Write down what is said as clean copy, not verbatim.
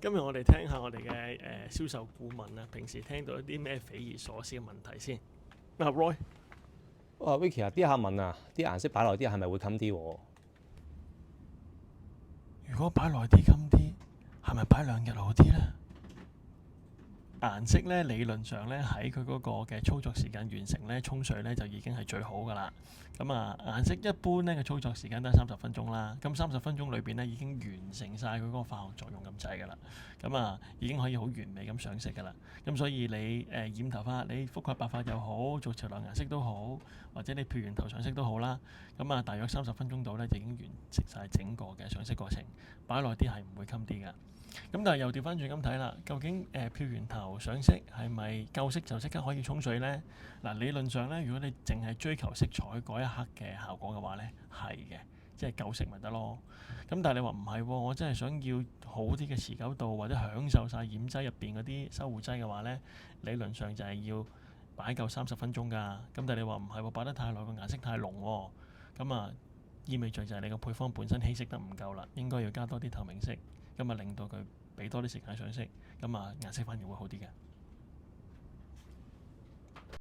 今日我哋聽下我哋嘅銷售顧問啊，平時聽到一啲咩匪夷所思嘅問題先。嗱，Roy，哇，Vicky 啊，啲客問啊，啲顏色擺耐啲係咪會襟啲喎？如果擺耐啲襟啲，係咪擺2日好啲呢？顏色咧理論上咧喺佢嗰個嘅操作時間完成咧沖水咧就已經係最好噶啦。咁啊顏色一般咧嘅操作時間都係30分鐘啦。咁30分鐘裏邊咧已經完成晒佢嗰個化學作用咁滯噶啦。咁啊已經可以好完美咁上色噶啦。咁所以你染頭髮，你覆蓋白髮又好，做潮流顏色都好，或者你漂完頭上色都好啦。咁啊大約30分鐘度咧就已經完成晒整個嘅上色過程。擺耐啲係唔會襟啲噶。咁但係又調翻轉咁睇啦，究竟漂完頭上色係咪夠色就即刻可以沖水呢？嗱，理論上咧，如果你淨係追求色彩嗰一刻嘅效果嘅話咧，係嘅，即係夠色咪得咯。咁但係你話唔係喎，我真係想要好啲嘅持久度，或者享受晒染劑入邊嗰啲修護劑嘅話咧，理論上就係要擺夠30分鐘㗎。咁但係你話唔係喎，擺得太耐個顏色太濃喎，咁啊意味著就係你個配方本身稀釋得唔夠啦，應該要加多啲透明色。咁啊，令到佢俾多啲時間上色，咁啊顏色反而會好啲嘅。